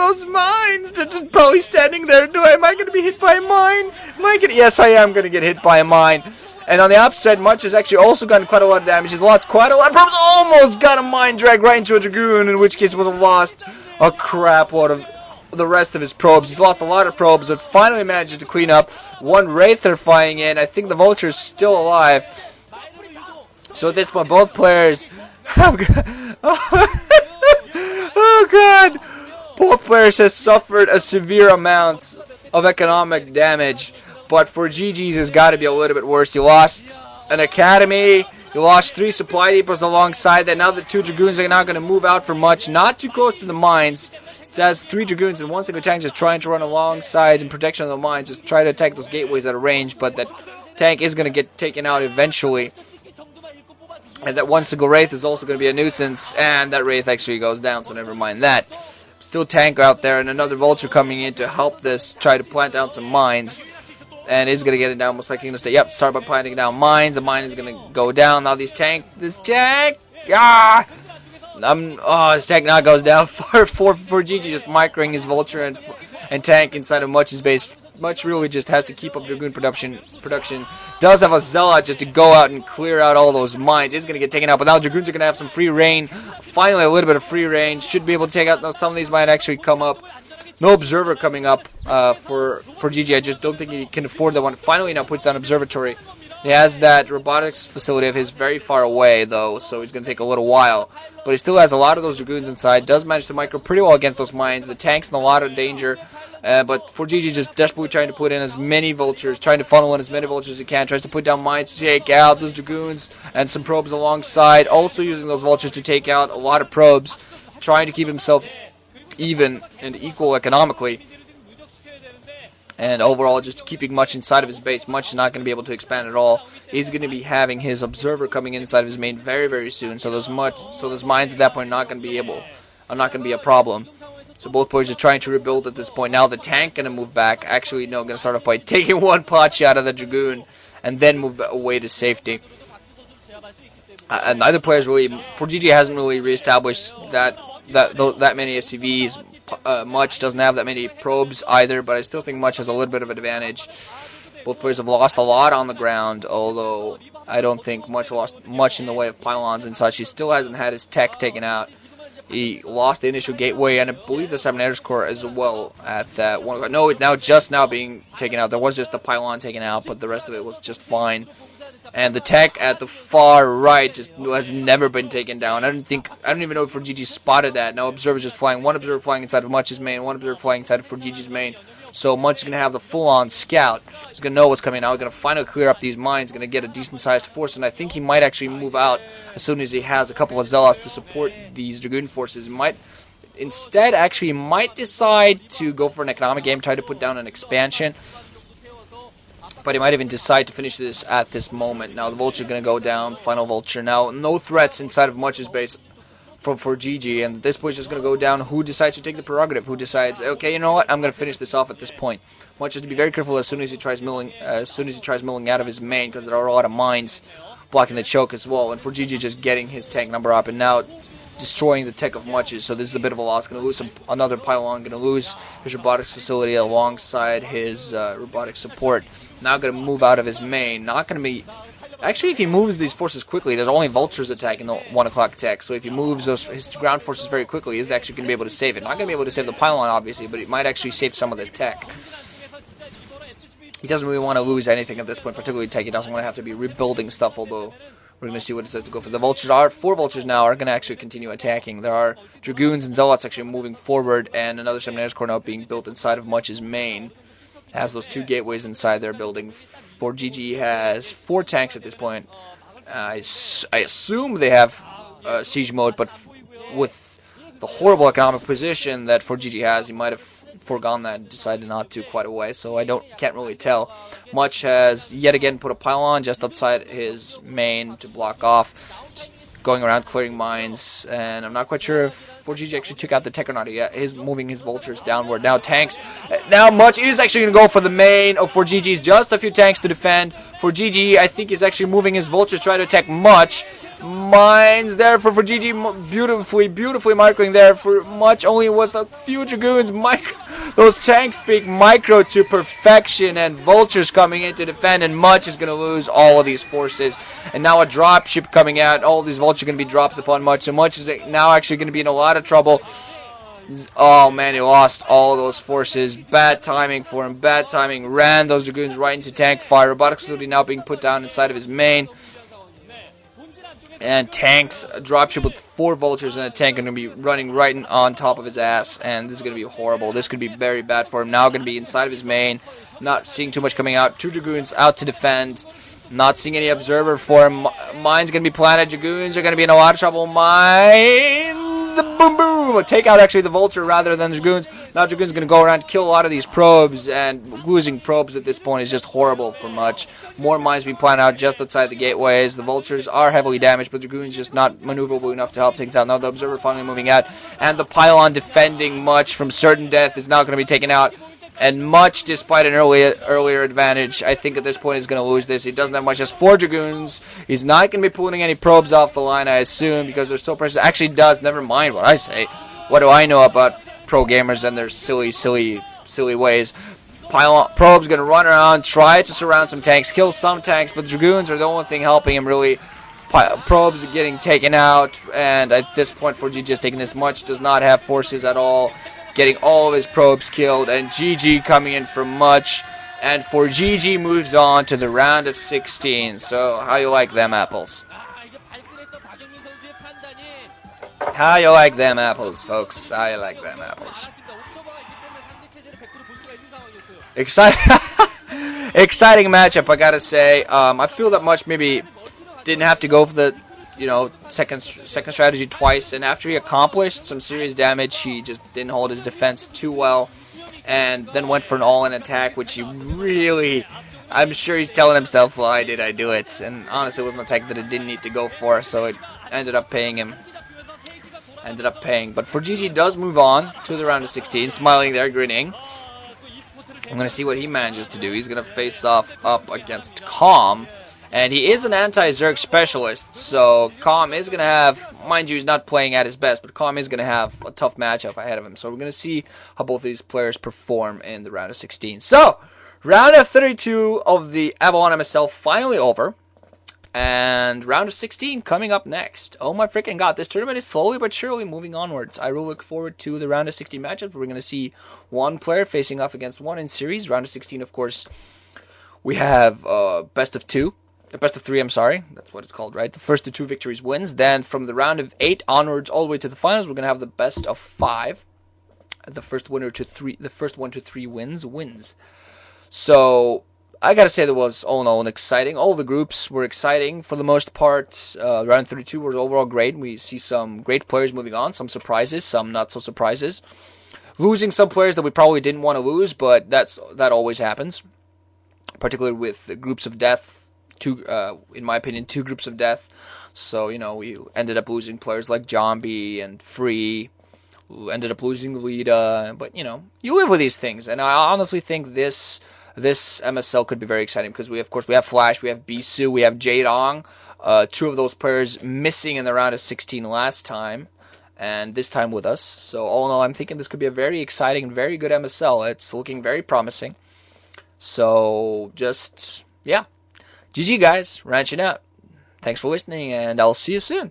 those mines. They're just probably standing there. Am I going to be hit by a mine? Yes, I am going to get hit by a mine. And on the opposite, Much has actually also gotten quite a lot of damage. He's lost quite a lot of probes. Almost got a mine drag right into a Dragoon, in which case he would have lost a crap load of the rest of his probes. He's lost a lot of probes, but finally manages to clean up. One Wraither flying in. I think the Vulture is still alive. So at this point, both players have... Oh god! Both players have suffered a severe amount of economic damage. But ForGG's has got to be a little bit worse. He lost an academy. He lost 3 supply depots alongside that. Now the 2 Dragoons are now going to move out for Much. Not too close to the mines. It has 3 Dragoons and 1 single tank just trying to run alongside in protection of the mines. Just try to attack those gateways at a range. But that tank is going to get taken out eventually. And that 1 single Wraith is also going to be a nuisance. And that Wraith actually goes down, so never mind that. Still tank out there. And another Vulture coming in to help this. Try to plant down some mines. And is going to get it down, most likely going to stay. Yep, start by planting down mines. The mine is going to go down. Now this tank, this tank now goes down. ForGG just microing his Vulture and tank inside of Much's base. Much really just has to keep up Dragoon production. Does have a Zealot just to go out and clear out all those mines. It's going to get taken out, but now Dragoons are going to have some free reign. Finally, a little bit of free reign. Should be able to take out. Now, some of these might actually come up. No Observer coming up for ForGG. I just don't think he can afford that one. Finally, now puts down Observatory. He has that robotics facility of his very far away, though, so he's going to take a little while. But he still has a lot of those Dragoons inside. Does manage to micro pretty well against those mines. The tank's in a lot of danger. But ForGG just desperately trying to put in as many Vultures, trying to funnel in as many Vultures as he can. Tries to put down mines to take out those Dragoons and some probes alongside. Also using those Vultures to take out a lot of probes. Trying to keep himself even and equal economically. And overall, just keeping Much inside of his base. Much is not going to be able to expand at all. He's going to be having his Observer coming inside of his main very, very soon. So those mines at that point are not going to be a problem. So both players are trying to rebuild at this point. Now the tank going to move back. Actually, no, going to start off by taking 1 pot shot of the Dragoon and then move away to safety. Neither player's really... ForGG hasn't really reestablished that many SCVs. Much doesn't have that many probes either, but I still think Much has a little bit of an advantage. Both players have lost a lot on the ground, although I don't think Much lost much in the way of pylons and such. He still hasn't had his tech taken out. He lost the initial gateway, and I believe the Cybernetic core as well at that one. No, it's just now being taken out. There was just the pylon taken out, but the rest of it was just fine. And the tech at the far right just has never been taken down. I don't even know if ForGG spotted that. No Observer's just flying. 1 Observer flying inside of Much's main. 1 Observer flying inside of ForGG's main. So Much is going to have the full-on scout. He's going to know what's coming out. He's going to finally clear up these mines. He's going to get a decent-sized force. And I think he might actually move out as soon as he has a couple of Zealots to support these Dragoon forces. He might decide to go for an economic game, try to put down an expansion. But he might even decide to finish this at this moment. Now the Vulture going to go down. Final Vulture. Now no threats inside of Much's base from ForGG. And this point is just going to go down. Who decides to take the prerogative? Who decides, okay, you know what? I'm going to finish this off at this point. Much has to be very careful as soon as he tries milling out of his main, because there are a lot of mines blocking the choke as well. And ForGG just getting his tank number up and now destroying the tech of Much's. So this is a bit of a loss. Going to lose another pylon. Going to lose his robotics facility alongside his robotic support. Now going to move out of his main. Not going to be... Actually, if he moves these forces quickly, there's only Vultures attacking the 1 o'clock tech. So if he moves his ground forces very quickly, he's actually going to be able to save it. Not going to be able to save the pylon, obviously, but it might actually save some of the tech. He doesn't really want to lose anything at this point, particularly tech. He doesn't want to have to be rebuilding stuff, although we're going to see what it says to go for. The Vultures are... 4 Vultures now are going to actually continue attacking. There are Dragoons and Zealots actually moving forward, and another Cybernetic core now being built inside of Much's main. Has those 2 gateways inside their building. ForGG has 4 tanks at this point. I assume they have siege mode, but with the horrible economic position that ForGG has, he might have foregone that and decided not to quite a way, so can't really tell. Much has yet again put a pylon just outside his main to block off. Just going around clearing mines, and I'm not quite sure if ForGG actually took out the tech or not yet. He's moving his vultures downward. Now tanks. Now Much is actually going to go for the main of ForGG's. Just a few tanks to defend. ForGG, I think, is actually moving his vultures, trying to attack Much. Mines there for ForGG, beautifully microing there for Much, only with a few Dragoons. Those tanks speak micro to perfection, and vultures coming in to defend, and Much is going to lose all of these forces. And now a dropship coming out. All of these vultures are going to be dropped upon Much, so Much is now actually going to be in a lot of trouble. Oh man, he lost all those forces. Bad timing for him. Bad timing. Ran those Dragoons right into tank fire. Robotic facility now being put down inside of his main. And tanks, a dropship with 4 vultures and a tank are going to be running right on top of his ass. And this is going to be horrible. This could be very bad for him. Now going to be inside of his main. Not seeing too much coming out. 2 Dragoons out to defend. Not seeing any observer for him. Mine's going to be planted. Dragoons are going to be in a lot of trouble. Mines! Boom, boom! Take out actually the vulture rather than the Dragoons. Now Dragoons are going to go around and kill a lot of these probes. And losing probes at this point is just horrible for Much. More mines being planted out just outside the gateways. The vultures are heavily damaged, but Dragoons just not maneuverable enough to help things out. Now the observer finally moving out. And the pylon defending Much from certain death is now going to be taken out. And Much, despite an earlier advantage, I think at this point he's going to lose this. He doesn't have much as 4 Dragoons. He's not going to be pulling any probes off the line, I assume, because they're so precious. Actually does, never mind what I say. What do I know about pro gamers and their silly ways? Probe's going to run around, try to surround some tanks, kill some tanks, but Dragoons are the only thing helping him, really. Probes are getting taken out, and at this point, ForGG is taking this Much, does not have forces at all. Getting all of his probes killed, and GG coming in for Much, and ForGG moves on to the round of 16. So, how you like them apples? How you like them apples, folks? How you like them apples? Exciting matchup, I gotta say. I feel that Much maybe didn't have to go for the second strategy twice, and after he accomplished some serious damage, he just didn't hold his defense too well, and then went for an all-in attack, which he really, I'm sure he's telling himself, why did I do it? And honestly, it was an attack that it didn't need to go for, so it ended up paying him. But ForGG does move on to the round of 16, smiling there, grinning. I'm going to see what he manages to do. He's going to face off up against Calm. And he is an anti-Zerg specialist, so Calm is going to have, mind you, he's not playing at his best, but Calm is going to have a tough matchup ahead of him. So we're going to see how both of these players perform in the round of 16. So, round of 32 of the Avalon MSL finally over, and round of 16 coming up next. Oh my freaking god, this tournament is slowly but surely moving onwards. I really look forward to the round of 16 matchups. We're going to see one player facing off against one in series. Round of 16, of course, we have best of 3, I'm sorry. That's what it's called, right? The first of 2 victories wins. Then from the round of 8 onwards all the way to the finals, we're going to have the best of 5. The first one to 3 wins. So, I got to say that was all in all exciting. All the groups were exciting for the most part. Round 32 was overall great. We see some great players moving on, some surprises, some not so surprises. Losing some players that we probably didn't want to lose, but that always happens. Particularly with the groups of death. In my opinion, 2 groups of death. So, we ended up losing players like Zombie and Free. We ended up losing Lita. But, you live with these things. And I honestly think this MSL could be very exciting. Because, we have Flash, we have Bisu, we have Jaedong. 2 of those players missing in the round of 16 last time. And this time with us. So, all in all, I'm thinking this could be a very exciting and very good MSL. It's looking very promising. So, GG guys, ranching out. Thanks for listening, and I'll see you soon.